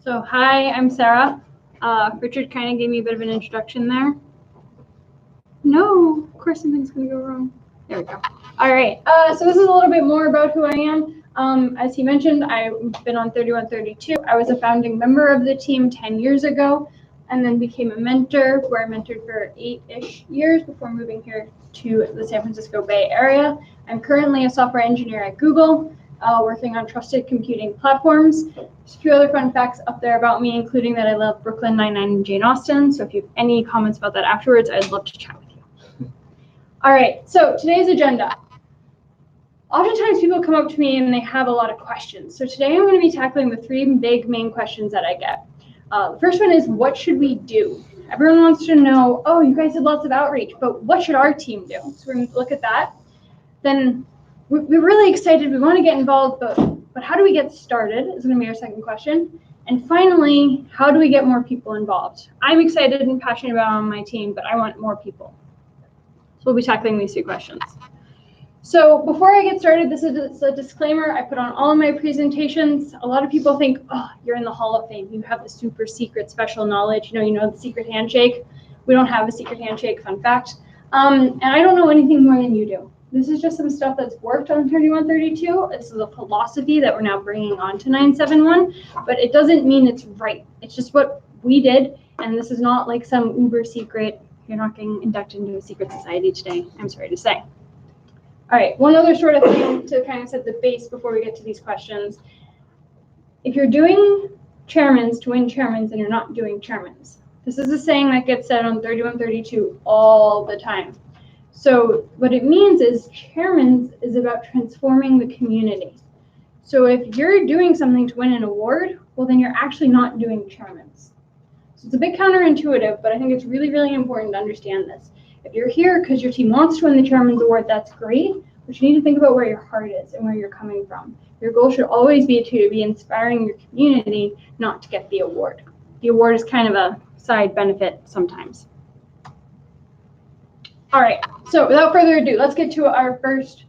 So hi, I'm Sarah. Richard kind of gave me a bit of an introduction there. No, of course something's going to go wrong. There we go. All right, so this is a little bit more about who I am. As he mentioned, I've been on 3132. I was a founding member of the team 10 years ago and then became a mentor where I mentored for 8-ish years before moving here to the San Francisco Bay Area. I'm currently a software engineer at Google, working on trusted computing platforms. There's a few other fun facts up there about me, including that I love Brooklyn Nine-Nine and Jane Austen. So if you have any comments about that afterwards, I'd love to chat with you. All right, so today's agenda. Oftentimes people come up to me and they have a lot of questions. So today I'm going to be tackling the three big main questions that I get. The first one is, what should we do? Everyone wants to know, oh, you guys did lots of outreach, but what should our team do? So we're going to look at that. Then we're really excited. We want to get involved, but how do we get started is going to be our second question. And finally, how do we get more people involved? I'm excited and passionate about on my team, but I want more people. So we'll be tackling these two questions. So before I get started, this is a disclaimer I put on all of my presentations. A lot of people think, oh, you're in the Hall of Fame. You have the super secret special knowledge. You know the secret handshake. We don't have a secret handshake, fun fact. And I don't know anything more than you do. This is just some stuff that's worked on 3132. This is a philosophy that we're now bringing on to 971, but it doesn't mean it's right. It's just what we did, and this is not like some uber secret. You're not getting inducted into a secret society today, I'm sorry to say. All right, one other sort of thing to kind of set the base before we get to these questions. If you're doing chairmans to win chairmans, then you're not doing chairmans. This is a saying that gets said on 3132 all the time. So what it means is chairmans is about transforming the community. So if you're doing something to win an award, well, then you're actually not doing chairmans. So it's a bit counterintuitive, but I think it's really, really important to understand this. If you're here because your team wants to win the Chairman's Award, that's great, but you need to think about where your heart is and where you're coming from. Your goal should always be to be inspiring your community, not to get the award. The award is kind of a side benefit sometimes. All right, so without further ado, let's get to our first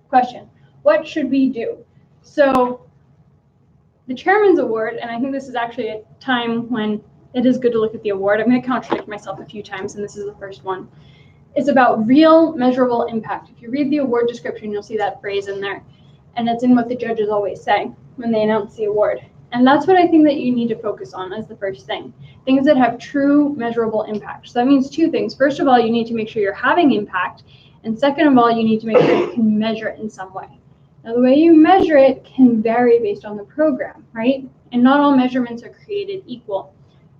question. What should we do? So the Chairman's Award, and I think this is actually a time when it is good to look at the award. I'm going to contradict myself a few times, and this is the first one. It's about real, measurable impact. If you read the award description, you'll see that phrase in there. And it's in what the judges always say when they announce the award. And that's what I think that you need to focus on as the first thing. Things that have true, measurable impact. So that means two things. First of all, you need to make sure you're having impact. And second of all, you need to make sure you can measure it in some way. Now, the way you measure it can vary based on the program, right? And not all measurements are created equal.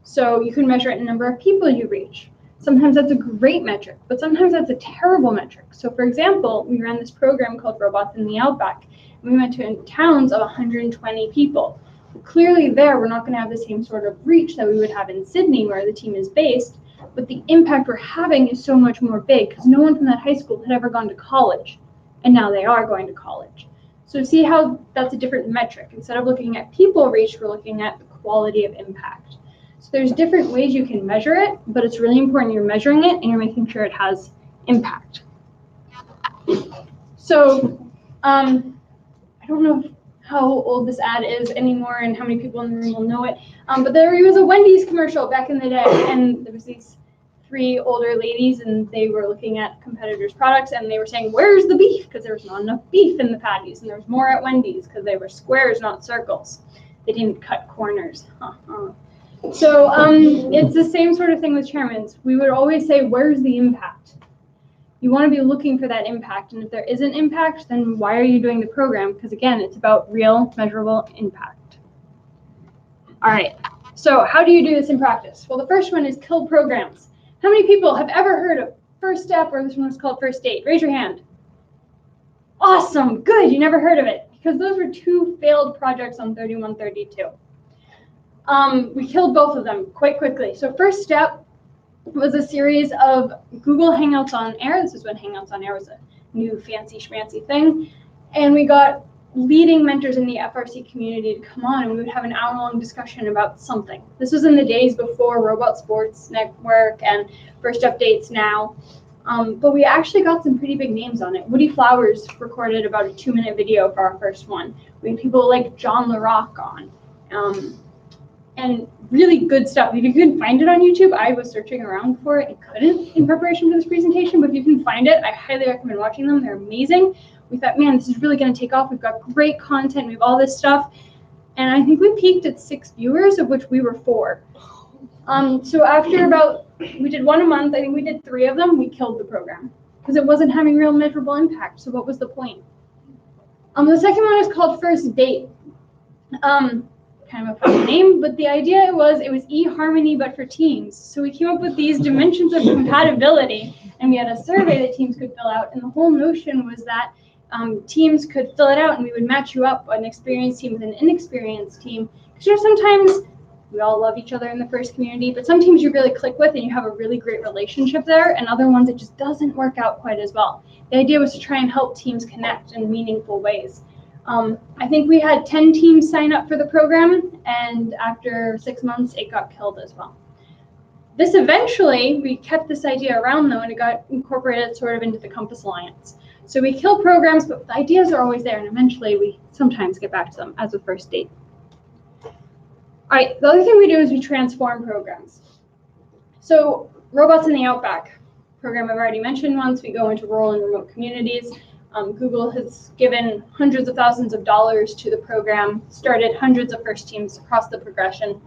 So you can measure it in the number of people you reach. Sometimes that's a great metric, but sometimes that's a terrible metric. So for example, we ran this program called Robots in the Outback. And we went to towns of 120 people. Well, clearly there, we're not going to have the same sort of reach that we would have in Sydney, where the team is based, but the impact we're having is so much more big because no one from that high school had ever gone to college, and now they are going to college. So see how that's a different metric. Instead of looking at people reach, we're looking at the quality of impact. So there's different ways you can measure it, but it's really important you're measuring it and you're making sure it has impact. So I don't know how old this ad is anymore and how many people in the room will know it, but there was a Wendy's commercial back in the day, and there was these three older ladies, and they were looking at competitors' products, and they were saying, where's the beef? Because there was not enough beef in the patties, and there was more at Wendy's because they were squares, not circles. They didn't cut corners. So it's the same sort of thing with chairmans. We would always say, where's the impact? You want to be looking for that impact. And if there isn't impact, then why are you doing the program? Because again, it's about real, measurable impact. All right, so how do you do this in practice? Well, the first one is kill programs. How many people have ever heard of First Step, or this one is called First Date? Raise your hand. Awesome, good, you never heard of it. Because those were two failed projects on 3132. We killed both of them quite quickly. So First Step was a series of Google Hangouts on Air. This is when Hangouts on Air was a new fancy schmancy thing. And we got leading mentors in the FRC community to come on, and we would have an hour-long discussion about something. This was in the days before Robot Sports Network and First Updates Now. But we actually got some pretty big names on it. Woody Flowers recorded about a 2-minute video for our first one. We had people like John LaRock on. and really good stuff. If you can find it on YouTube, I was searching around for it and couldn't in preparation for this presentation, but if you can find it, I highly recommend watching them. They're amazing. We thought, man, this is really going to take off. We've got great content. We have all this stuff. And I think we peaked at 6 viewers, of which we were 4. So after we did 1 a month, I think we did 3 of them, we killed the program because it wasn't having real measurable impact. So what was the point? The second one is called First Date. Kind of a funny name, but the idea was it was eHarmony but for teams. So we came up with these dimensions of compatibility, and we had a survey that teams could fill out, and the whole notion was that teams could fill it out and we would match you up, an experienced team with an inexperienced team. Because sometimes we all love each other in the first community, but some teams you really click with and you have a really great relationship there, and other ones it just doesn't work out quite as well. The idea was to try and help teams connect in meaningful ways. I think we had 10 teams sign up for the program, and after 6 months, it got killed as well. This eventually, we kept this idea around though, and it got incorporated sort of into the Compass Alliance. So we kill programs, but the ideas are always there, and eventually we sometimes get back to them as a first date. All right, the other thing we do is we transform programs. So Robots in the Outback program I've already mentioned once. We go into rural and remote communities. Google has given hundreds of thousands of dollars to the program, started hundreds of first teams across the progression.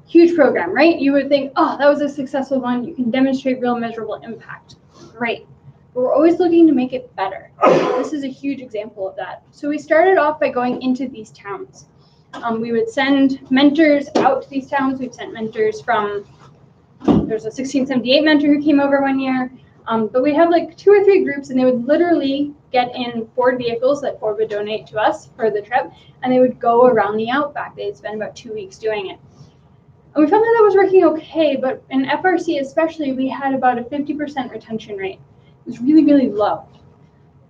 Huge program, right? You would think, oh, that was a successful one. You can demonstrate real measurable impact. Great. But we're always looking to make it better. This is a huge example of that. So we started off by going into these towns. We would send mentors out to these towns. We've sent mentors from, there's a 1678 mentor who came over one year. But we'd have like 2 or 3 groups, and they would literally get in Ford vehicles that Ford would donate to us for the trip, and they would go around the Outback. They'd spend about 2 weeks doing it. And we found that was working okay, but in FRC especially, we had about a 50% retention rate. It was really, really low.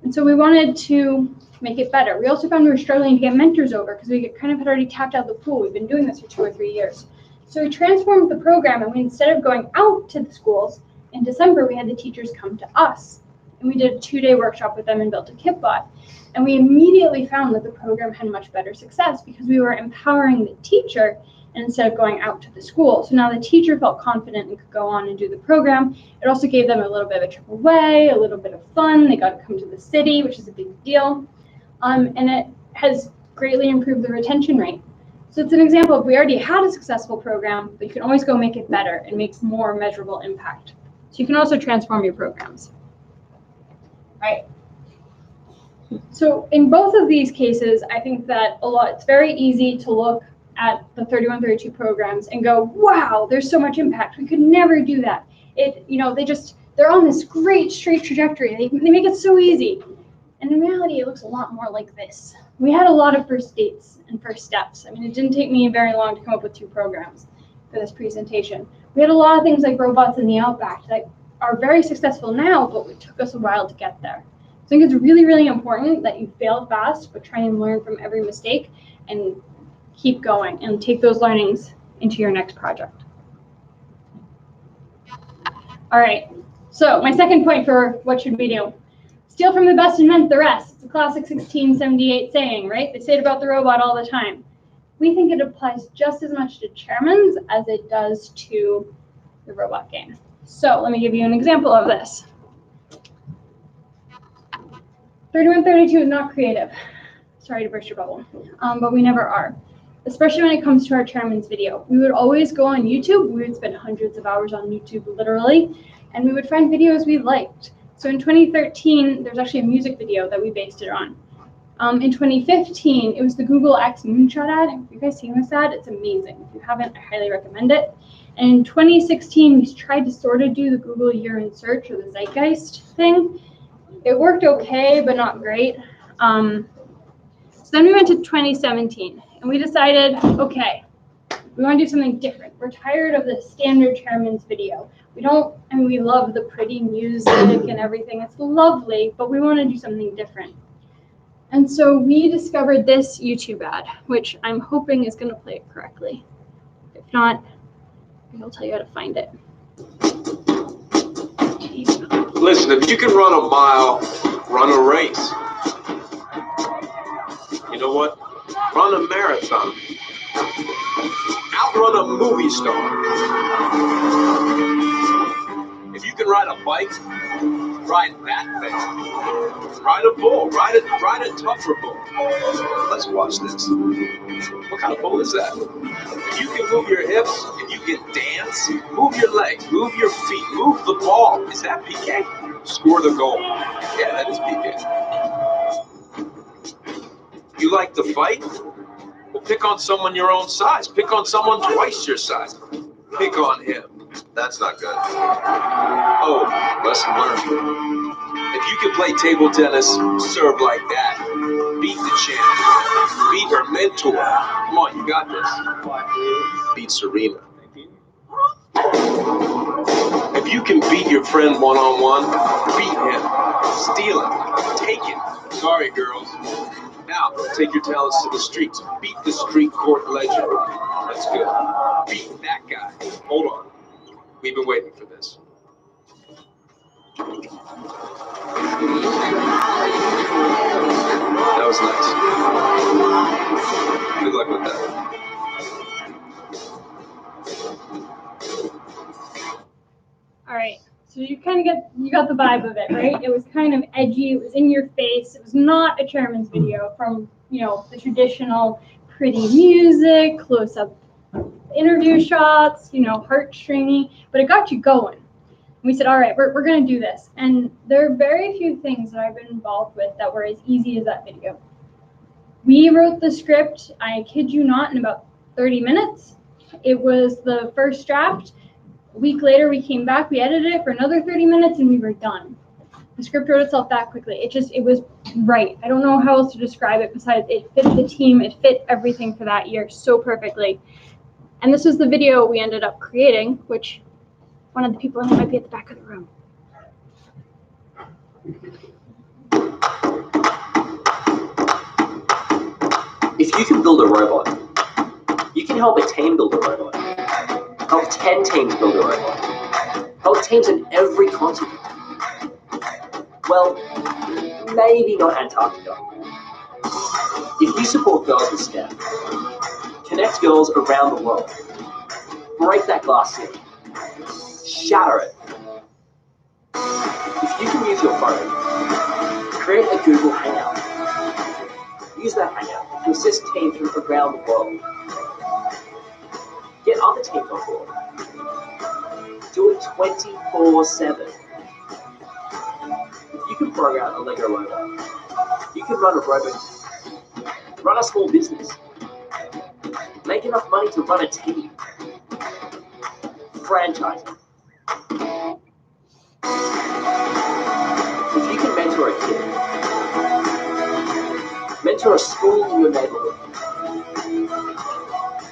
And so we wanted to make it better. We also found we were struggling to get mentors over because we kind of had already tapped out the pool. We've been doing this for 2 or 3 years. So we transformed the program, and we, instead of going out to the schools, in December, we had the teachers come to us, and we did a 2-day workshop with them and built a kitbot. And we immediately found that the program had much better success because we were empowering the teacher instead of going out to the school. So now the teacher felt confident and could go on and do the program. It also gave them a little bit of a trip away, a little bit of fun. They got to come to the city, which is a big deal. And it has greatly improved the retention rate. So it's an example of we already had a successful program, but you can always go make it better and makes more measurable impact. So you can also transform your programs. All right. So in both of these cases, I think that it's very easy to look at the 3132 programs and go, wow, there's so much impact. We could never do that. They're on this great straight trajectory. They make it so easy. And in reality, it looks a lot more like this. We had a lot of first dates and first steps. I mean, it didn't take me very long to come up with 2 programs for this presentation. We had a lot of things like Robots in the Outback that are very successful now, but it took us a while to get there. So I think it's really, really important that you fail fast, but try and learn from every mistake and keep going and take those learnings into your next project. All right, so my second point for what should we do? Steal from the best and invent the rest. It's a classic 1678 saying, right? They say it about the robot all the time. We think it applies just as much to chairmans as it does to the robot game. So let me give you an example of this. 3132 is not creative. Sorry to burst your bubble, but we never are, especially when it comes to our chairman's video. We would always go on YouTube. We would spend hundreds of hours on YouTube, literally, and we would find videos we liked. So in 2013, there's actually a music video that we based it on. In 2015, it was the Google X Moonshot ad. Have you guys seen this ad? It's amazing. If you haven't, I highly recommend it. And in 2016, we tried to sort of do the Google Year in Search or the Zeitgeist thing. It worked okay, but not great. So then we went to 2017, and we decided, okay, we want to do something different. We're tired of the standard chairman's video. We love the pretty music and everything. It's lovely, but we want to do something different. And so we discovered this YouTube ad, which I'm hoping is going to play it correctly. If not, I'll tell you how to find it. Listen, if you can run a mile, run a race. You know what? Run a marathon. Outrun a movie star. If you can ride a bike, ride that thing. Ride a bull. Ride a tougher bull. Let's watch this. What kind of bull is that? If you can move your hips, if you can dance, move your legs, move your feet, move the ball. Is that PK? Score the goal. Yeah, that is PK. You like to fight? Well, pick on someone your own size. Pick on someone twice your size. Pick on him. That's not good. Oh, lesson learned. If you can play table tennis, serve like that, beat the champ, beat her mentor. Come on, you got this. Beat Serena. If you can beat your friend one-on-one, beat him, steal him, take him. Sorry, girls. Now, take your talents to the streets. Beat the street court legend. That's good. Beat that guy. Hold on. We've been waiting for this. That was nice. Good luck with that. All right. So you got the vibe of it, right? It was kind of edgy. It was in your face. It was not a chairman's video from, the traditional pretty music, close-up interview shots, heartstringy, but it got you going. And we said, all right, we're going to do this. And there are very few things that I've been involved with that were as easy as that video. We wrote the script, I kid you not, in about 30 minutes. It was the first draft. A week later, we came back, we edited it for another 30 minutes, and we were done. The script wrote itself that quickly. It was right. I don't know how else to describe it besides it fit the team, it fit everything for that year so perfectly. And this was the video we ended up creating, which one of the people in it might be at the back of the room. If you can build a robot, you can help a team build a robot. Help 10 teams build a robot. Help teams in every continent. Well, maybe not Antarctica. If you support girls with STEM, connect girls around the world. Break that glass ceiling. Shatter it. If you can use your phone, create a Google Hangout. Use that Hangout to assist teams from around the world. Get other teams on board. Do it 24/7. If you can program a Lego robot, you can run a robot, run a small business, make enough money to run a team, franchising. If you can mentor a kid, mentor a school in your neighborhood,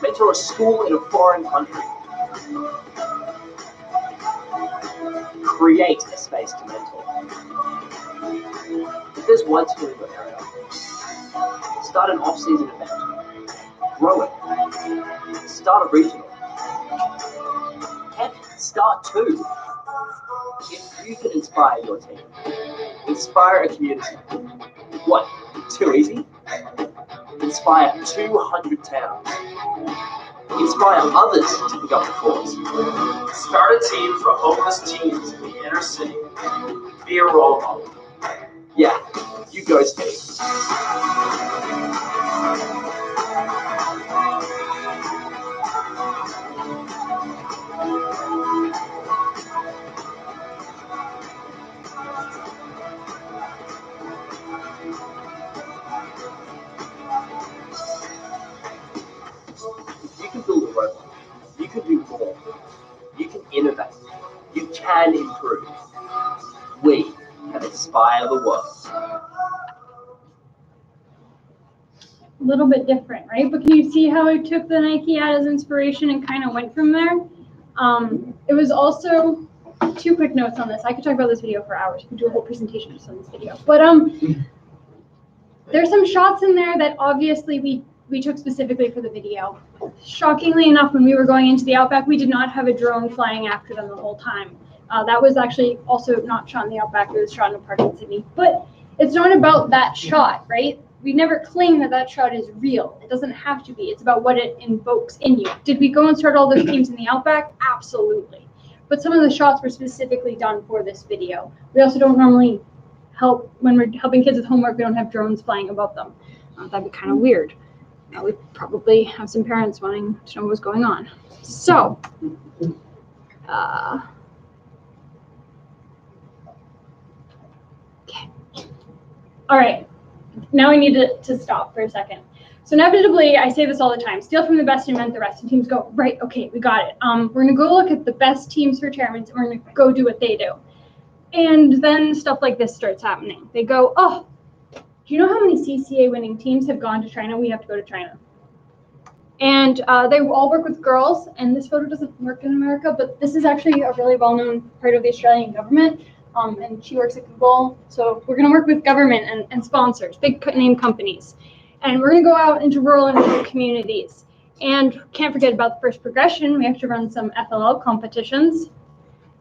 mentor a school in a foreign country, create a space to mentor. If there's one team in your area, start an off-season event, grow it, start a regional, heck, start two. If you can inspire your team, inspire a community, what, too easy? Inspire 200 towns. Inspire others to pick up the cause. Start a team for homeless teens in the inner city. Be a role model. Yeah, you go, Steve. You can build a robot. You can do more. You can innovate. You can improve. We can inspire the world. A little bit different, right? But can you see how I took the Nike ad as inspiration and kind of went from there? It was also 2 quick notes on this. I could talk about this video for hours. We could do a whole presentation just on this video. But there's some shots in there that obviously we took specifically for the video. Shockingly enough, when we were going into the Outback, we did not have a drone flying after them the whole time. That was actually also not shot in the Outback. It was shot in a park in Sydney. But it's not about that shot, right? We never claim that that shot is real. It doesn't have to be. It's about what it invokes in you. Did we go and start all those teams in the Outback? Absolutely. But some of the shots were specifically done for this video. We also don't normally help, when we're helping kids with homework, we don't have drones flying above them. That'd be kind of weird. We probably have some parents wanting to know what's going on. So, okay. All right. Now we need to stop for a second. So inevitably, I say this all the time, steal from the best and invent the rest. And teams go, right, okay, we got it. We're going to go look at the best teams for tournaments, and we're going to go do what they do. And then stuff like this starts happening. They go, oh, do you know how many CCA winning teams have gone to China? We have to go to China. And they all work with girls, and this photo doesn't work in America, but this is actually a really well-known part of the Australian government. And she works at Google. So we're going to work with government and sponsors, big name companies. And we're going to go out into rural and rural communities. And can't forget about the first progression. We have to run some FLL competitions.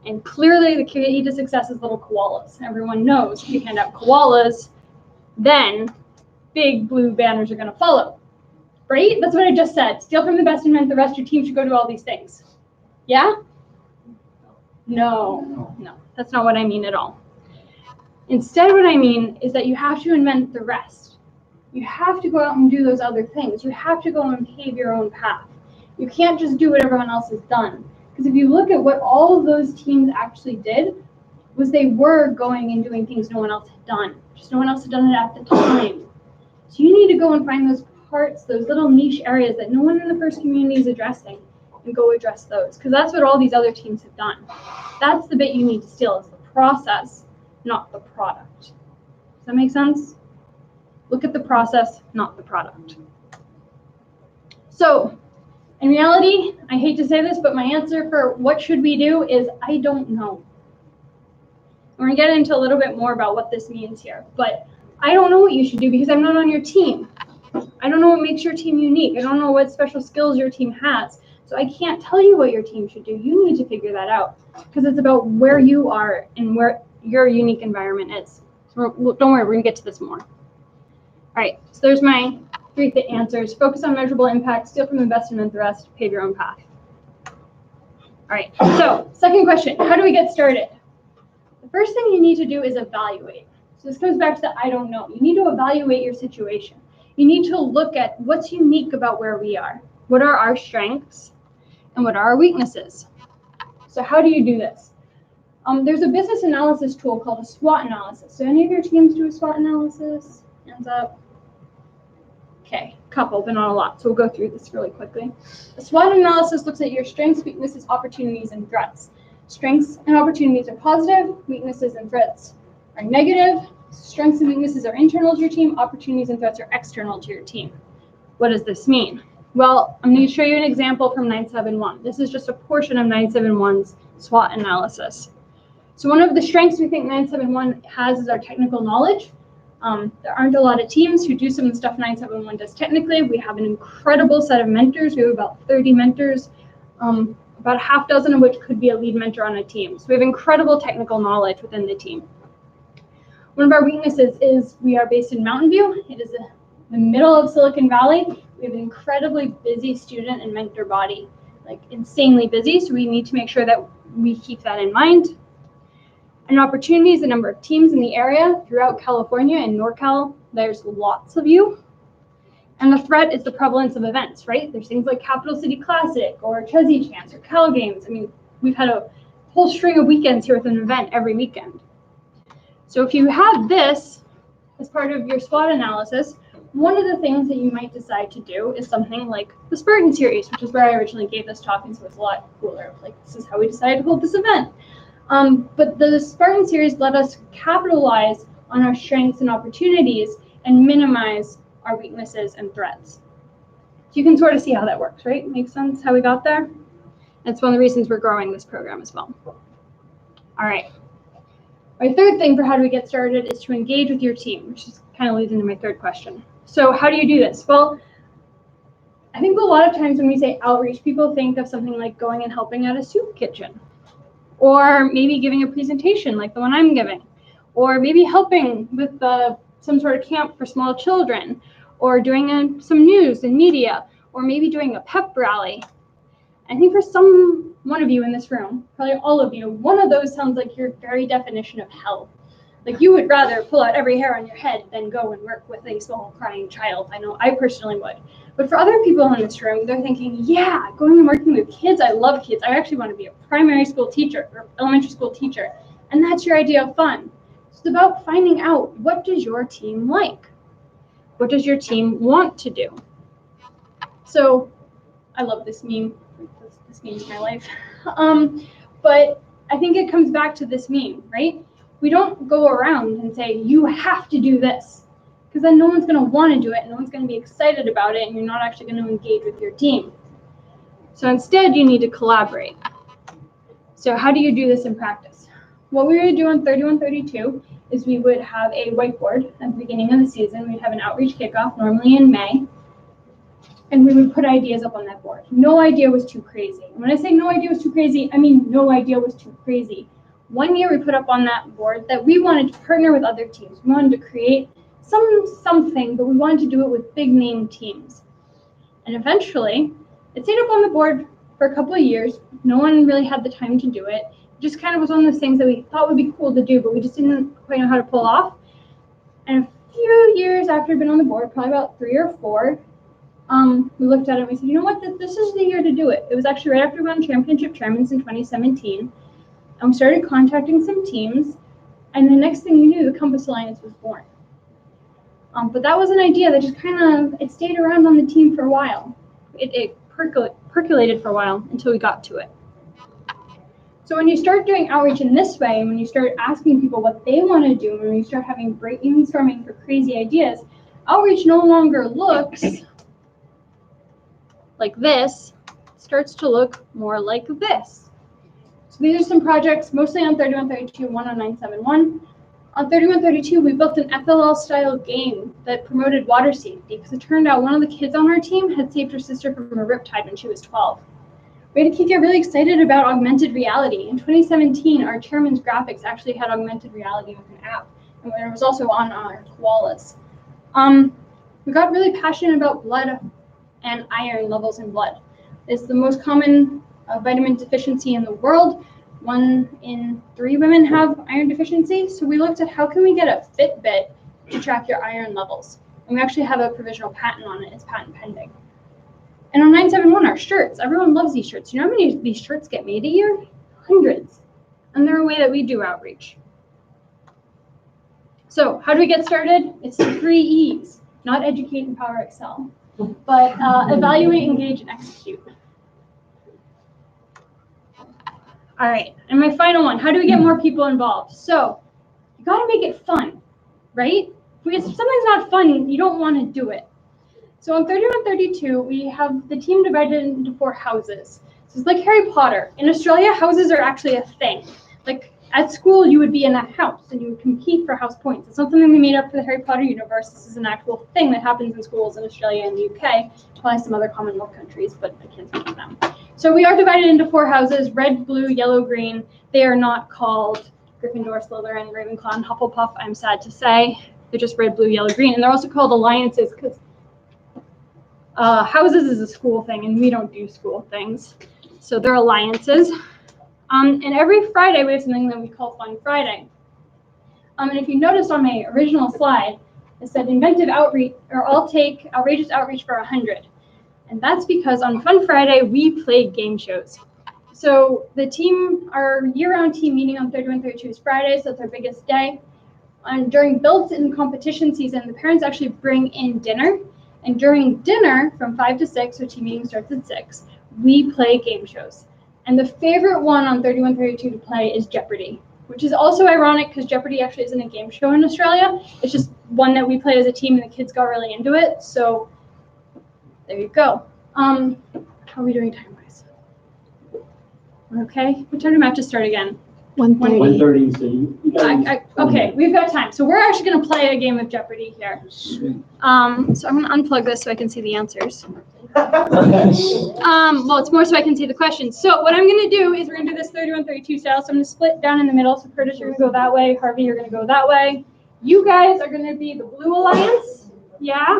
And clearly the key to success is little koalas. Everyone knows if you hand out koalas, then big blue banners are going to follow. Right? That's what I just said. Steal from the best and invent the rest. Your team should go do all these things. Yeah? No. That's not what I mean at all. Instead, what I mean is that you have to invent the rest. You have to go out and do those other things. You have to go and pave your own path. You can't just do what everyone else has done. Because if you look at what all of those teams actually did, was they were going and doing things no one else had done. Just no one else had done it at the time. So you need to go and find those parts, those little niche areas that no one in the first community is addressing, and go address those. Because that's what all these other teams have done. That's the bit you need to steal, is the process, not the product. Does that make sense? Look at the process, not the product. So, in reality, I hate to say this, but my answer for what should we do is I don't know. We're going to get into a little bit more about what this means here, but I don't know what you should do because I'm not on your team. I don't know what makes your team unique. I don't know what special skills your team has. So I can't tell you what your team should do. You need to figure that out because it's about where you are and where your unique environment is. So don't worry, we're going to get to this more. All right, so there's my 3 answers. Focus on measurable impact, steal from the best and invent the rest, pave your own path. All right, so second question, how do we get started? The first thing you need to do is evaluate. So this comes back to the I don't know. You need to evaluate your situation. You need to look at what's unique about where we are. What are our strengths and what are our weaknesses? So how do you do this? There's a business analysis tool called a SWOT analysis. Do any of your teams do a SWOT analysis? Hands up. Okay, a couple, but not a lot. So we'll go through this really quickly. A SWOT analysis looks at your strengths, weaknesses, opportunities, and threats. Strengths and opportunities are positive, weaknesses and threats are negative. Strengths and weaknesses are internal to your team, opportunities and threats are external to your team. What does this mean? Well, I'm going to show you an example from 971. This is just a portion of 971's SWOT analysis. So one of the strengths we think 971 has is our technical knowledge. There aren't a lot of teams who do some of the stuff 971 does technically. We have an incredible set of mentors. We have about 30 mentors, about a half dozen of which could be a lead mentor on a team. So we have incredible technical knowledge within the team. One of our weaknesses is we are based in Mountain View. It is the middle of Silicon Valley. We have an incredibly busy student and mentor body, like insanely busy. So we need to make sure that we keep that in mind. And opportunity is the number of teams in the area throughout California and NorCal. There's lots of you. And the threat is the prevalence of events, right? There's things like Capital City Classic or Chesney Chance or Cal Games. I mean, we've had a whole string of weekends here with an event every weekend. So if you have this as part of your SWOT analysis, one of the things that you might decide to do is something like the Spartan Series, which is where I originally gave this talk, and so it's a lot cooler. Like, this is how we decided to hold this event. But the Spartan Series let us capitalize on our strengths and opportunities and minimize our weaknesses and threats. So you can sort of see how that works, right? Makes sense how we got there? That's one of the reasons we're growing this program as well. All right. My third thing for how do we get started is to engage with your team, which is kind of leads into my third question. So how do you do this? Well, I think a lot of times when we say outreach, people think of something like going and helping at a soup kitchen, or maybe giving a presentation like the one I'm giving, or maybe helping with the some sort of camp for small children, or doing some news and media, or maybe doing a pep rally. I think for one of you in this room, probably all of you, one of those sounds like your very definition of hell. Like you would rather pull out every hair on your head than go and work with a small crying child. I know I personally would. But for other people in this room, they're thinking, yeah, going and working with kids, I love kids. I actually want to be a primary school teacher or elementary school teacher. And that's your idea of fun. It's about finding out, what does your team like? What does your team want to do? So I love this meme. This meme's my life. But I think it comes back to this meme, right? We don't go around and say, you have to do this, because then no one's going to want to do it, and no one's going to be excited about it, and you're not actually going to engage with your team. So instead, you need to collaborate. So how do you do this in practice? What we would do on 3132 is we would have a whiteboard at the beginning of the season. We'd have an outreach kickoff, normally in May, and we would put ideas up on that board. No idea was too crazy. And when I say no idea was too crazy, I mean no idea was too crazy. One year we put up on that board that we wanted to partner with other teams. We wanted to create something, but we wanted to do it with big name teams. And eventually, it stayed up on the board for a couple of years. No one really had the time to do it. It just kind of was one of those things that we thought would be cool to do, but we just didn't quite know how to pull off. And a few years after it'd been on the board, probably about 3 or 4, we looked at it and we said, you know what, this is the year to do it. It was actually right after we won championship tournaments in 2017. And we started contacting some teams, and the next thing you knew, the Compass Alliance was born. But that was an idea that just it stayed around on the team for a while. It percolated for a while until we got to it. So when you start doing outreach in this way, and when you start asking people what they want to do, and when you start having brainstorming for crazy ideas, outreach no longer looks like this, it starts to look more like this. So these are some projects, mostly on 3132, one on 971. On 3132, we built an FLL-style game that promoted water safety, because it turned out one of the kids on our team had saved her sister from a riptide when she was 12. We had to get really excited about augmented reality. In 2017, our chairman's graphics actually had augmented reality with an app, and it was also on our koalas. We got really passionate about blood and iron levels in blood. It's the most common vitamin deficiency in the world. 1 in 3 women have iron deficiency. So we looked at how can we get a Fitbit to track your iron levels. And we actually have a provisional patent on it. It's patent pending. And on 971, our shirts. Everyone loves these shirts. You know how many of these shirts get made a year? Hundreds. And they're a way that we do outreach. So how do we get started? It's the 3 E's. Not educate, empower, excel. But evaluate, engage, and execute. All right, and my final one, how do we get more people involved? So you gotta make it fun, right? If something's not fun, you don't wanna do it. So on 3132, we have the team divided into 4 houses. So it's like Harry Potter. In Australia, houses are actually a thing. Like at school, you would be in a house and you would compete for house points. It's not something we made up for the Harry Potter universe. This is an actual thing that happens in schools in Australia and the UK, probably some other Commonwealth countries, but I can't speak for them. So we are divided into 4 houses, red, blue, yellow, green. They are not called Gryffindor, Slytherin, Ravenclaw, and Hufflepuff, I'm sad to say. They're just red, blue, yellow, green. And they're also called alliances because houses is a school thing and we don't do school things. So they're alliances. And every Friday we have something that we call Fun Friday. And if you noticed on my original slide, it said inventive outreach, or I'll take outrageous outreach for 100. And that's because on Fun Friday, we play game shows. So the team, our year-round team meeting on 3132 is Fridays. That's our biggest day. And during built-in competition season, the parents actually bring in dinner. And during dinner, from 5 to 6, so team meeting starts at 6, we play game shows. And the favorite one on 3132 to play is Jeopardy, which is also ironic because Jeopardy actually isn't a game show in Australia. It's just one that we played as a team and the kids got really into it. So there you go. How are we doing time-wise? Okay. What time do matches start again? 1:30. So you got okay, we've got time. So we're actually going to play a game of Jeopardy here. So I'm going to unplug this so I can see the answers. Well, it's more so I can see the questions. So what I'm going to do is we're going to do this 3132 style. So I'm going to split down in the middle. So Curtis, you're going to go that way. Harvey, you're going to go that way. You guys are going to be the blue alliance. Yeah.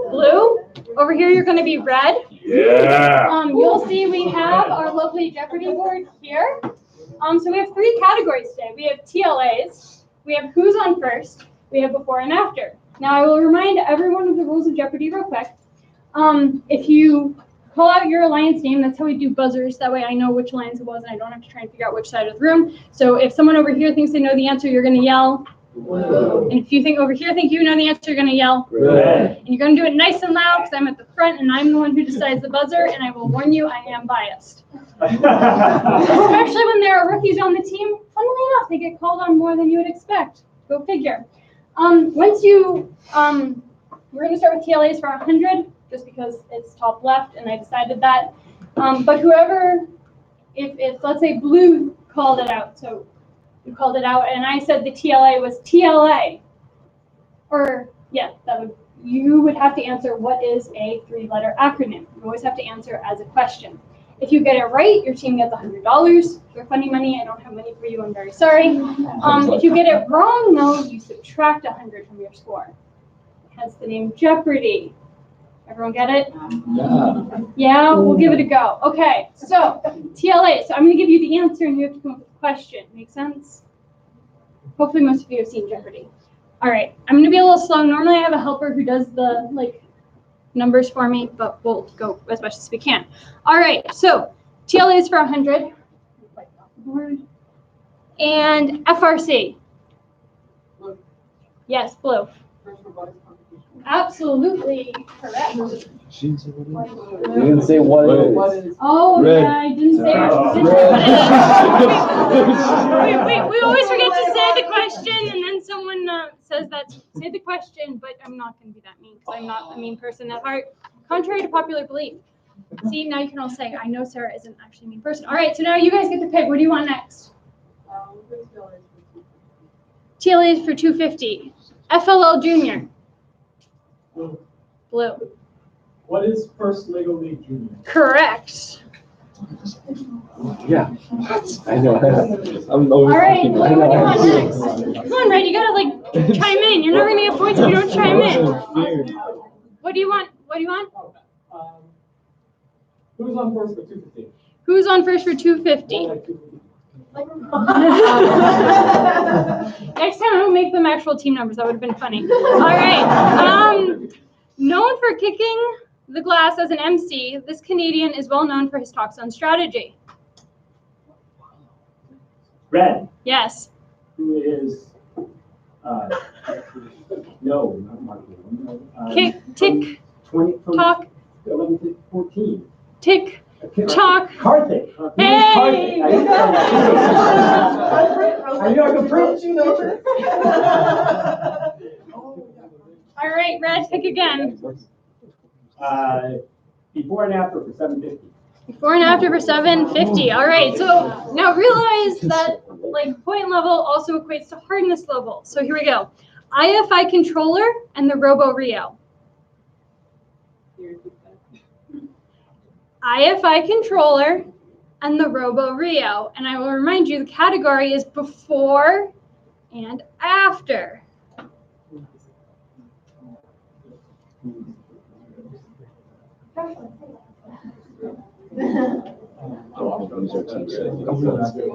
Blue. Over here, you're going to be red. Yeah. You'll see we have our lovely Jeopardy board here. So we have 3 categories today. We have TLAs. We have who's on first. We have before and after. Now, I will remind everyone of the rules of Jeopardy real quick. If you call out your alliance name, that's how we do buzzers. That way I know which alliance it was and I don't have to try and figure out which side of the room. So if someone over here thinks they know the answer, you're going to yell. And if you think over here think you know the answer, you're going to yell. And you're going to do it nice and loud because I'm at the front and I'm the one who decides the buzzer. And I will warn you, I am biased. Especially when there are rookies on the team. Funnily enough, they get called on more than you would expect. Go figure. Once you, we're going to start with TLAs for 100, just because it's top left, and I decided that. But whoever, if let's say blue called it out, so you called it out, and I said the TLA was TLA, or yeah, you would have to answer what is a 3-letter acronym. You always have to answer as a question. If you get it right, your team gets $100. For funny money, I don't have money for you. I'm very sorry. If you get it wrong, though, you subtract 100 from your score. Hence the name Jeopardy. Everyone get it? Yeah, we'll give it a go. Okay, so TLA. So I'm going to give you the answer, and you have to come up with a question. Make sense? Hopefully, most of you have seen Jeopardy. All right, I'm going to be a little slow. Normally, I have a helper who does the numbers for me, but we'll go as much as we can. All right, so TLA is for 100. And FRC. Yes, blue. Absolutely correct. You didn't say what it is. Oh, Red. yeah, I didn't say Wait, we always forget to say the question, and then someone says that, say the question, but I'm not going to be that mean, because I'm not a mean person at heart, contrary to popular belief. See, now you can all say, I know Sarah isn't actually a mean person. All right, so now you guys get to pick. What do you want next? TLA is for 250. FLL Junior. Blue. What is First Lego League Junior? Correct. Yeah, I know. I'm always All right, thinking, what do you want next? Come on, Red, you gotta chime in. You're not gonna get points if you don't chime in. What do you want? What do you want? Who's on first for 250? Who's on first for 250? Next time I will make them actual team numbers. That would have been funny. All right. Known for kicking the glass as an MC, this Canadian is well known for his talks on strategy. Red. Yes. Who is, no, not Mark. Kick, tick, 20, talk, 11 to 14. tick, talk. Karthik. Hey! I knew I could prove you know. All right, Red, pick again. Before and after for 750. Before and after for 750. All right, so now realize that point level also equates to hardness level. So here we go. IFI controller and the Robo Rio. IFI controller and the Robo Rio. And I will remind you the category is before and after.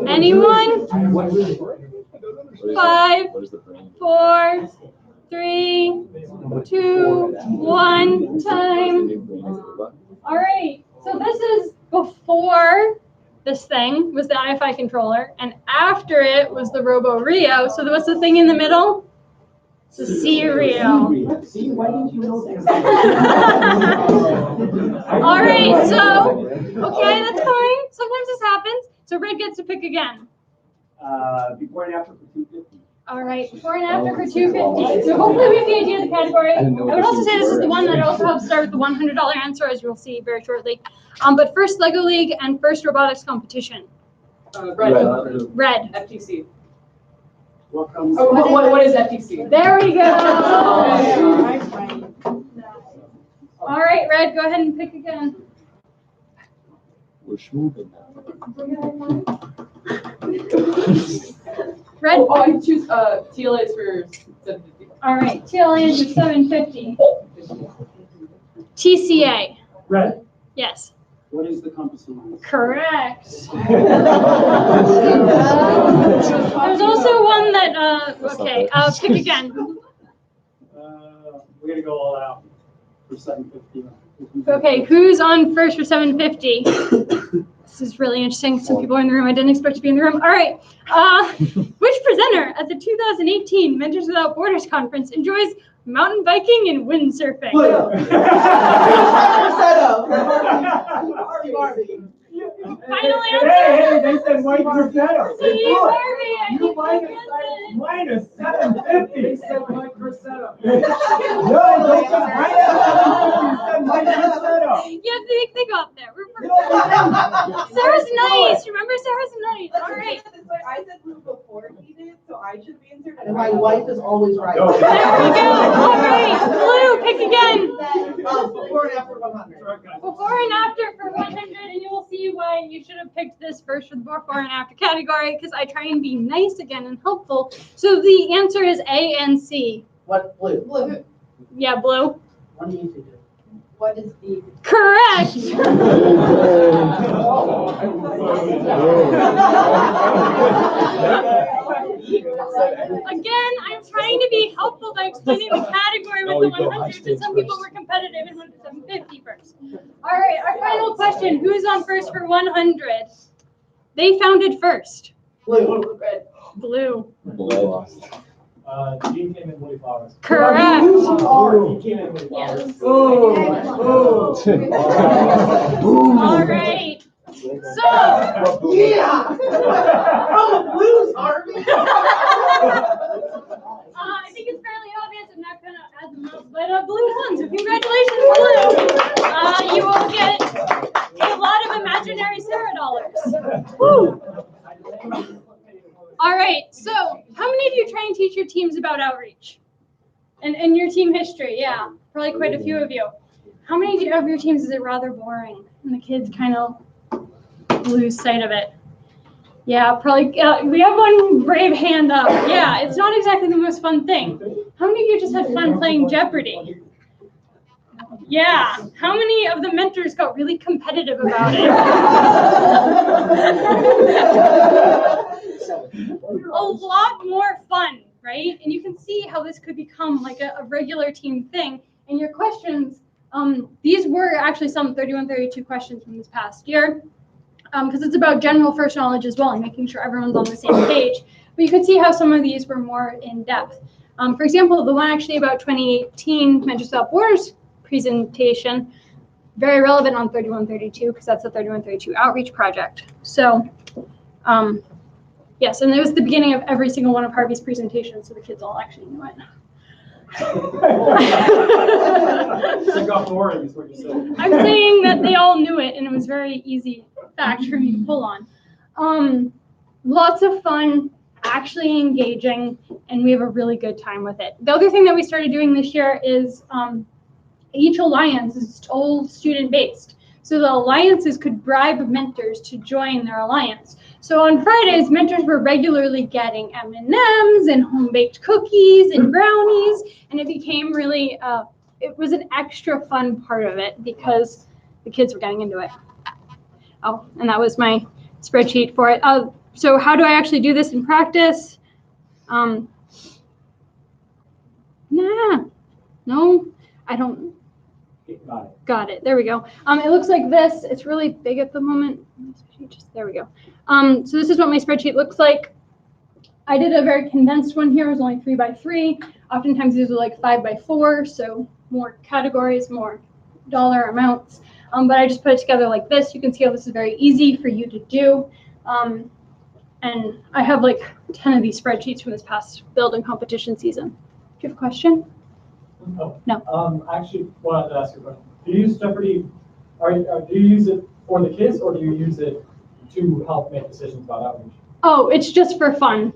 Anyone? 5, 4, 3, 2, 1, time. All right, so this is before this thing was the IFI controller, and after it was the Robo Rio. So what's the thing in the middle? Cereal. See, why didn't you know that? All right, so, okay, that's fine. Sometimes this happens. So Red gets to pick again. Before and after for 250. All right, before and after for 250. So hopefully we have the idea of the category. I would also say this is the one that also helps start with the $100 answer, as you'll see very shortly. But first Lego League and first robotics competition. Red. Red. FTC. Welcome. Oh, what is FTC? There we go. All right, Red, go ahead and pick again. We're schmooving now. Red. Oh, I can choose TLAs for 750. All right, TL answer 750. TCA. Red, Yes. what is the compass line? Correct. There's also one that, okay, pick again. We're gonna go all out for 750. Okay, who's on first for 750? This is really interesting. Some people are in the room I didn't expect to be in the room. All right. Which presenter at the 2018 Mentors Without Borders conference enjoys mountain biking and windsurfing? Final answer. Hey, they said White Cruzetto. Steve Harvey, I You think minus 750. They said Mike Cruzetto. No, they said minus 750. You said White Cruzetto. Yeah, they got there. Sarah's nice. Remember, Sarah's nice. All right. I said blue before he did, so I should be answered. And my wife is always right. No. There we go. All right. Blue, pick again. Before and after 100. Before and after for 100, and you will see why you should have picked this first for the before and after category, because I try and be nice again and helpful. So the answer is A and C. What blue? Blue. Yeah, blue. What do you do? What is B? Correct. Again, I'm trying to be helpful by explaining the category with the 100, but some people were competitive and went to 750 first. All right, our final question. Who's on first for 100? They founded first. Blue. Red. Blue. Gene came in Woody Flowers. Correct. Oh, he came in Woody Flowers. Yes. Oh. All right. So, Yeah. Oh, blues, Harvey. I think it's fairly obvious. I'm not gonna add them up, but blue won. So congratulations, blue. You will get a lot of imaginary Sarah dollars. Woo. All right. So, how many of you try and teach your teams about outreach? And your team history? Yeah, probably quite a few of you. How many of your teams is it rather boring and the kids kind of lose sight of it? Yeah, probably. We have one brave hand up. Yeah, it's not exactly the most fun thing. How many of you just had fun playing Jeopardy? Yeah. How many of the mentors got really competitive about it? A lot more fun, right? And you can see how this could become like a regular team thing. And your questions, these were actually some 31, 32 questions from this past year. Because it's about general first knowledge as well and making sure everyone's on the same page. But you could see how some of these were more in depth. For example, the one actually about 2018 Mentors Without Borders presentation, very relevant on 3132 because that's the 3132 outreach project. So, yes, and it was the beginning of every single one of Harvey's presentations, so the kids all actually knew it. It got boring, is what you said. I'm saying that they all knew it, and it was very easy fact for me to pull on. Lots of fun, actually engaging, and we have a really good time with it. The other thing that we started doing this year is each alliance is all student-based. So the alliances could bribe mentors to join their alliance. So on Fridays, mentors were regularly getting M&Ms and home-baked cookies and brownies, and it became really, it was an extra fun part of it because the kids were getting into it. Oh, and that was my spreadsheet for it. So how do I actually do this in practice? No, I don't. Got it. There we go. It looks like this. It's really big at the moment. There we go. So this is what my spreadsheet looks like. I did a very condensed one here. It was only 3 by 3. Oftentimes these are like 5 by 4, so more categories, more dollar amounts. But I just put it together like this. You can see how this is very easy for you to do. And I have like 10 of these spreadsheets from this past building competition season. Do you have a question? Oh. No. I actually wanted to ask you a question. Do you use Jeopardy, do you use it for the kids, or do you use it to help make decisions about outreach? Oh, it's just for fun.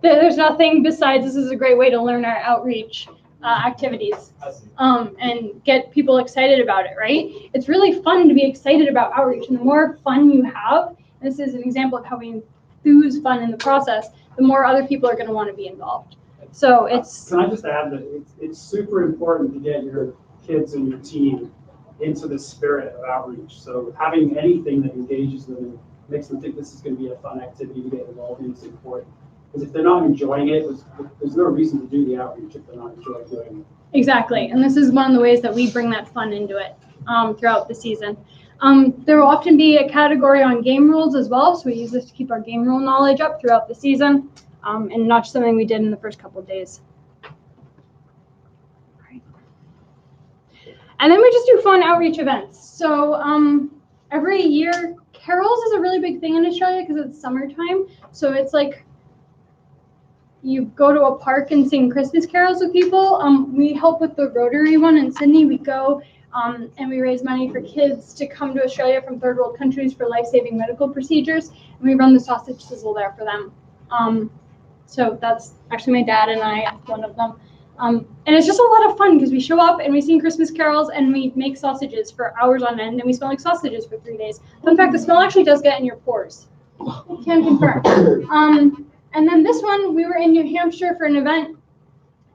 There's nothing besides this is a great way to learn our outreach activities and get people excited about it, right? It's really fun to be excited about outreach, and the more fun you have, and this is an example of how we enthuse fun in the process, the more other people are going to want to be involved. So it's, Can I just add that it's super important to get your kids and your team into the spirit of outreach. So having anything that engages them and makes them think this is going to be a fun activity to get involved in is important. Because if they're not enjoying it, there's no reason to do the outreach if they're not enjoying doing it. exactly. And this is one of the ways that we bring that fun into it throughout the season. There will often be a category on game rules as well. So we use this to keep our game rule knowledge up throughout the season, and not just something we did in the first couple of days. And then we just do fun outreach events. So every year, carols is a really big thing in Australia because it's summertime. So it's like you go to a park and sing Christmas carols with people. We help with the Rotary one in Sydney. We go and we raise money for kids to come to Australia from third world countries for life-saving medical procedures. And we run the sausage sizzle there for them. So that's actually my dad and I, one of them. And it's just a lot of fun because we show up and we sing Christmas carols and we make sausages for hours on end and we smell like sausages for 3 days. Fun fact, the smell actually does get in your pores. Can confirm. And then this one, we were in New Hampshire for an event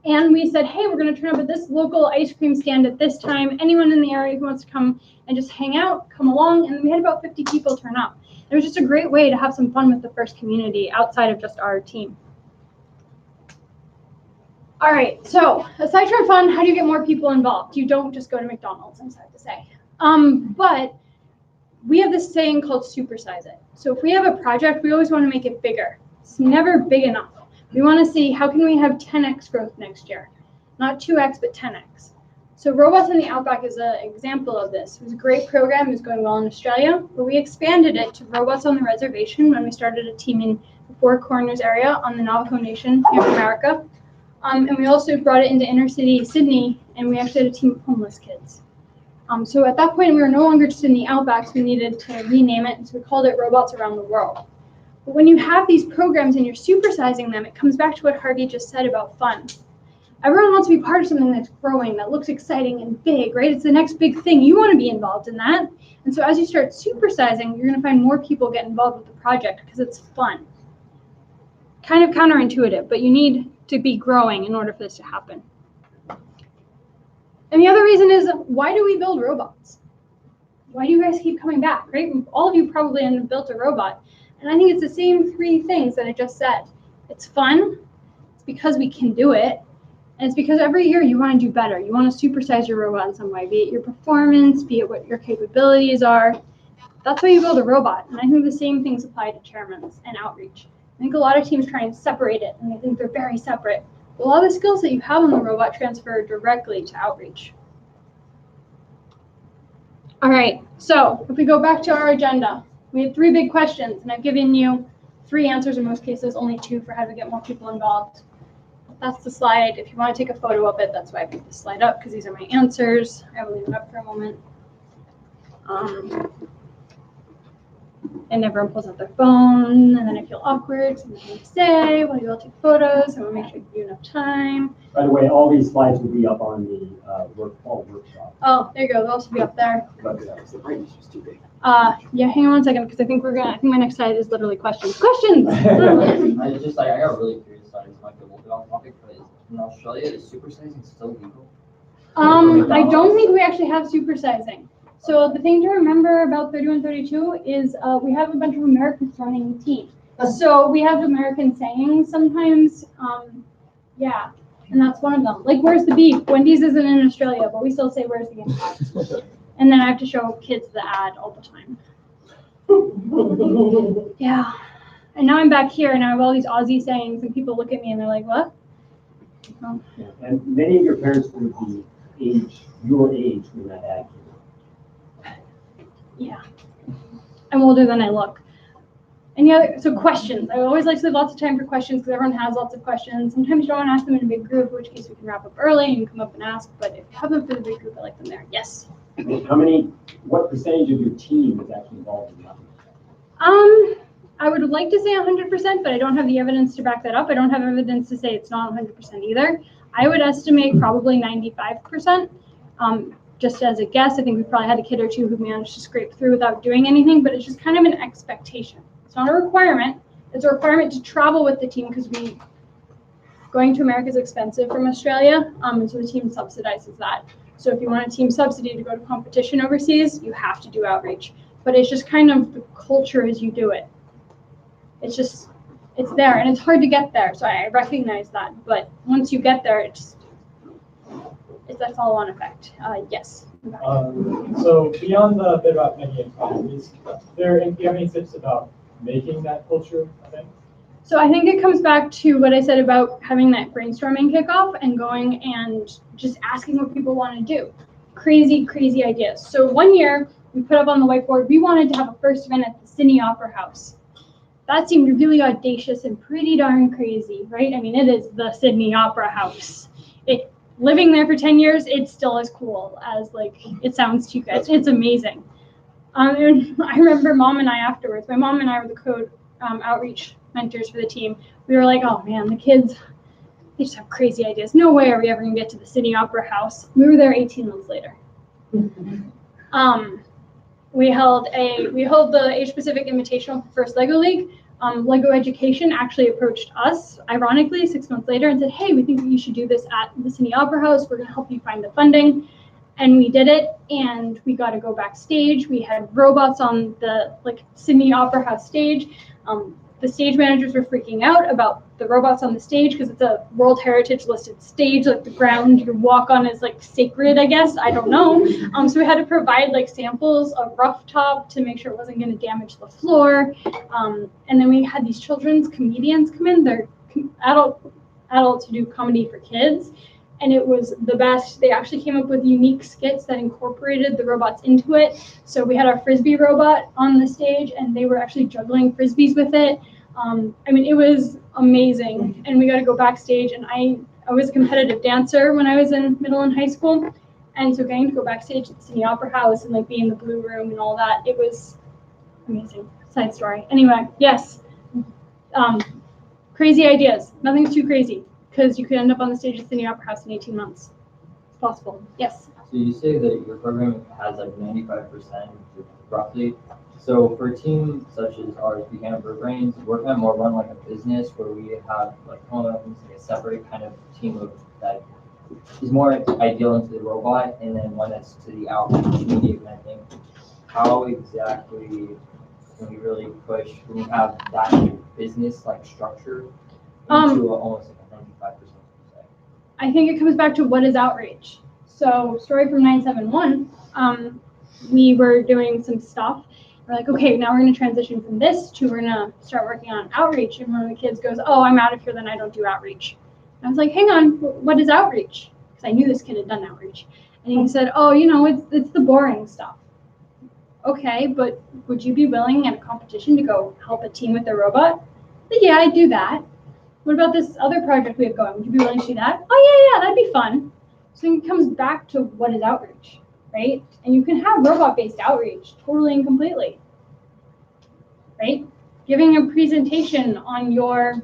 and we said, hey, we're going to turn up at this local ice cream stand at this time. Anyone in the area who wants to come and just hang out, come along. And we had about 50 people turn up. It was just a great way to have some fun with the first community outside of just our team. All right, so aside from fun, how do you get more people involved? You don't just go to McDonald's, I'm sad to say. But we have this saying called supersize it. So if we have a project, we always want to make it bigger. It's never big enough. We want to see how can we have 10x growth next year? Not 2x, but 10x. So Robots in the Outback is an example of this. It was a great program. It was going well in Australia, but we expanded it to Robots on the Reservation when we started a team in the Four Corners area on the Navajo Nation here in America. And we also brought it into inner city Sydney, and we actually had a team of homeless kids. So at that point, we were no longer just in the Outback, so we needed to rename it, and so we called it Robots Around the World. But when you have these programs and you're supersizing them, it comes back to what Harvey just said about fun. Everyone wants to be part of something that's growing, that looks exciting and big, right? It's the next big thing. You want to be involved in that. And so as you start supersizing, you're going to find more people get involved with the project because it's fun. Kind of counterintuitive, but you need to be growing in order for this to happen. And the other reason is, why do we build robots? Why do you guys keep coming back, right? All of you probably have built a robot. And I think it's the same three things that I just said. It's fun, it's because we can do it, and it's because every year you want to do better. You want to supersize your robot in some way, be it your performance, be it what your capabilities are. That's why you build a robot. And I think the same things apply to chairmans and outreach. I think a lot of teams try and separate it, and they think they're very separate. But a lot of the skills that you have on the robot transfer directly to outreach. All right, so if we go back to our agenda, we had 3 big questions, and I've given you 3 answers, in most cases, only 2 for how to get more people involved. That's the slide. If you want to take a photo of it, that's why I picked this slide up, because these are my answers. I will leave it up for a moment. And everyone pulls out their phone, and then I feel awkward. So I'm going to say, well, you all take photos. I want to make sure you give enough time. By the way, all these slides will be up on the fall workshop. Oh, there you go. They'll also be up there. The brightness was too big. Yeah, hang on 1 second, because I think my next slide is literally questions. Questions! I got really curious. Sorry, this might be a little bit off topic, but in Australia, is supersizing still legal? I don't think we actually have supersizing. So the thing to remember about 3132 is we have a bunch of Americans running the team. So we have American sayings sometimes. Yeah, and that's one of them. Like, where's the beef? Wendy's isn't in Australia, but we still say, where's the impact? And then I have to show kids the ad all the time. Yeah. And now I'm back here and I have all these Aussie sayings and people look at me and they're like, what? Oh. Yeah. And many of your parents would be your age when that ad came out. Yeah. I'm older than I look. So questions. I always like to leave lots of time for questions because everyone has lots of questions. Sometimes you don't want to ask them in a big group, in which case we can wrap up early and you can come up and ask. But if you have them for the big group, I like them there. Yes. What percentage of your team is actually involved in that? I would like to say 100%, but I don't have the evidence to back that up. I don't have evidence to say it's not 100% either. I would estimate probably 95%. Just as a guess, I think we probably had a kid or two who managed to scrape through without doing anything, but it's just kind of an expectation. It's not a requirement. It's a requirement to travel with the team because we going to America is expensive from Australia, and so the team subsidizes that. So if you want a team subsidy to go to competition overseas, you have to do outreach. But it's just kind of the culture as you do it. It's there, and it's hard to get there. So I recognize that. But once you get there, that's all on effect. Yes. So beyond the bit about making economies, do you have any tips about making that culture a thing? So I think it comes back to what I said about having that brainstorming kickoff and going and just asking what people want to do. Crazy, crazy ideas. So one year we put up on the whiteboard, we wanted to have a first event at the Sydney Opera House. That seemed really audacious and pretty darn crazy, right? I mean, it is the Sydney Opera House. Living there for 10 years, it's still as cool as it sounds to you guys. It's amazing. And I remember Mom and I afterwards, my mom and I were the code outreach mentors for the team. We were like, oh man, the kids, they just have crazy ideas. No way are we ever gonna get to the Sydney Opera House. We were there 18 months later. We held the Asia Pacific Invitational for First Lego League. Lego Education actually approached us, ironically, 6 months later and said, hey, we think that you should do this at the Sydney Opera House. We're going to help you find the funding. And we did it, and we got to go backstage. We had robots on the Sydney Opera House stage. The stage managers were freaking out about the robots on the stage because it's a World Heritage listed stage. The ground you walk on is sacred, I guess. I don't know. So we had to provide samples of rough top to make sure it wasn't going to damage the floor. And then we had these children's comedians come in. They're adults who do comedy for kids. And it was the best. They actually came up with unique skits that incorporated the robots into it. So we had our Frisbee robot on the stage, and they were actually juggling Frisbees with it. I mean, it was amazing. And we got to go backstage, and I was a competitive dancer when I was in middle and high school. And so getting to go backstage at the Sydney Opera House and be in the blue room and all that, it was amazing. Side story. Anyway, yes. Crazy ideas. Nothing's too crazy, because you could end up on the stage at Sydney Opera House in 18 months. It's possible. Yes. So you say that your program has 95% roughly. So for a team such as ours, we kind of brains, we're kind of more run like a business where we have a separate kind of team of that is more ideal into the robot, and then one that's to the outreach media kind of thing. How exactly can we really push when we have that business structure into almost 95%? I think it comes back to what is outreach. So story from 971, we were doing some stuff. We're like, okay, now we're going to transition from this to we're going to start working on outreach. And one of the kids goes, oh, I'm out of here, then I don't do outreach. And I was like, hang on, what is outreach? Because I knew this kid had done outreach. And he said, oh, it's the boring stuff. Okay, but would you be willing at a competition to go help a team with their robot? But yeah, I'd do that. What about this other project we have going? Would you be willing to do that? Oh, yeah, that'd be fun. So it comes back to what is outreach, right? And you can have robot-based outreach totally and completely, right? Giving a presentation on your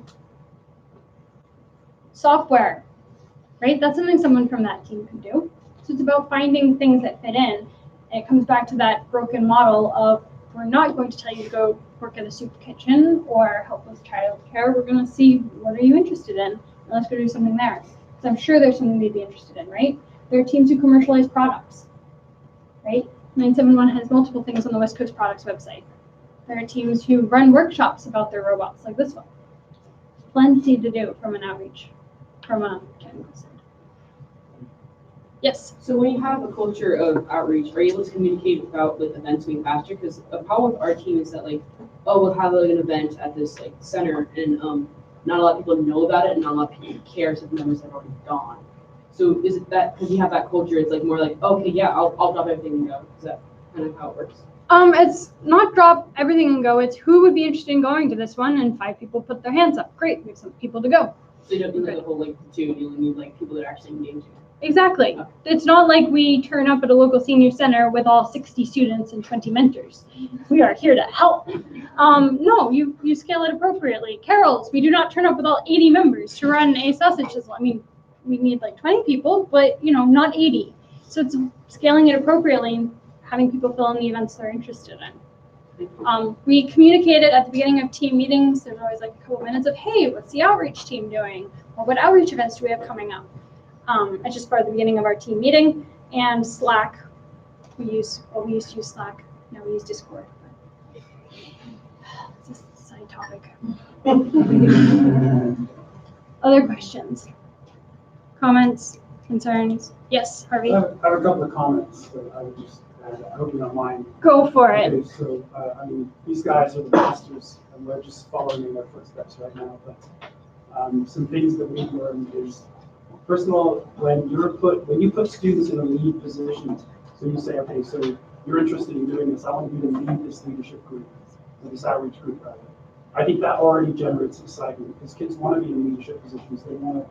software, right? That's something someone from that team can do. So it's about finding things that fit in. And it comes back to that broken model of we're not going to tell you to go work at a soup kitchen or help with child care. We're going to see what are you interested in, and let's go do something there. Because I'm sure there's something they'd be interested in, right? There are teams who commercialize products, right? 971 has multiple things on the West Coast Products website. There are teams who run workshops about their robots, like this one. Plenty to do from an outreach, from a technical side. Yes. So when you have a culture of outreach, are you able to communicate about events being faster? Because a problem with our team is that we'll have an event at this center, and not a lot of people know about it, and not a lot of people care, so the members have already gone. So is it that because you have that culture, it's more okay, yeah, I'll drop everything and go? Is that kind of how it works? It's not drop everything and go. It's who would be interested in going to this one, and 5 people put their hands up. Great, we have some people to go. So you don't need the whole 2. You need people that are actually engaging. Exactly. Okay. It's not like we turn up at a local senior center with all 60 students and 20 mentors. We are here to help. No, you scale it appropriately. Carols, we do not turn up with all 80 members to run a sausage sizzle. I mean, we need 20 people, but not 80. So it's scaling it appropriately and having people fill in the events they're interested in. We communicated at the beginning of team meetings. There's always like a couple minutes of, hey, what's the outreach team doing? Or what outreach events do we have coming up? It's just part of the beginning of our team meeting. And Slack, we used to use Slack. Now we use Discord. It's a side topic. Other questions? Comments? Concerns? Yes, Harvey? I have a couple of comments that I would just add. I hope you don't mind. Go for it. Okay, so, I mean, these guys are the masters, and we're just following in their footsteps right now. But some things that we've learned is, first of all, when you put students in a lead position, so you say, okay, so you're interested in doing this, I want you to lead this leadership group, or this outreach group, rather. I think that already generates excitement, because kids want to be in leadership positions. They want to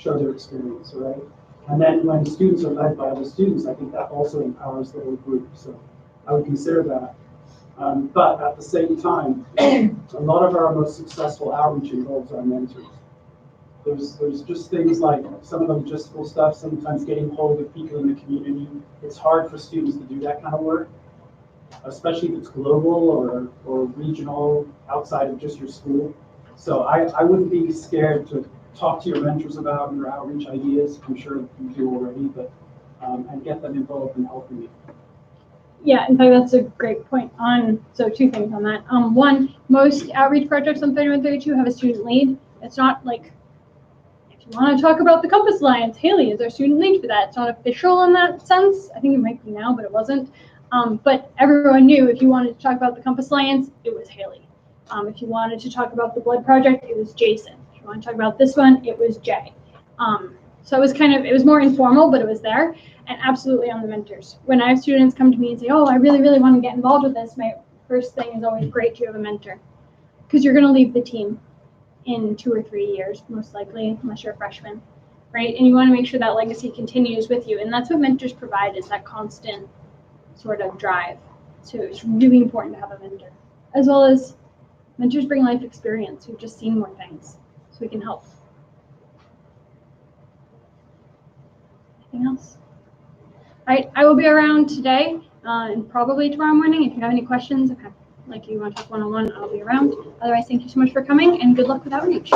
show their experience, right? And then when students are led by other students, I think that also empowers the whole group. So I would consider that. But at the same time, a lot of our most successful outreach involves our mentors. There's just things like some of the logistical stuff, sometimes getting hold of people in the community. It's hard for students to do that kind of work, especially if it's global or regional, outside of just your school. So I wouldn't be scared to talk to your mentors about your outreach ideas. I'm sure you do already, but and get them involved in helping you. Yeah, in fact, that's a great point. So two things on that. One, most outreach projects on 3132 have a student lead. It's not like, if you want to talk about the Compass Alliance, Haley is our student lead for that. It's not official in that sense. I think it might be now, but it wasn't. But everyone knew if you wanted to talk about the Compass Alliance, it was Haley. If you wanted to talk about the Blood Project, it was Jason. If you want to talk about this one, it was Jay. So it was more informal, but it was there. And absolutely on the mentors. When I have students come to me and say, oh, I really, really want to get involved with this, my first thing is always, great, you have a mentor. Because you're going to leave the team in 2 or 3 years, most likely, unless you're a freshman, right? And you want to make sure that legacy continues with you. And that's what mentors provide, is that constant sort of drive. So it's really important to have a mentor. As well as mentors bring life experience. We've just seen more things, so we can help. Anything else? All right, I will be around today and probably tomorrow morning. If you have any questions, like you want to talk one-on-one, I'll be around. Otherwise, thank you so much for coming and good luck with outreach.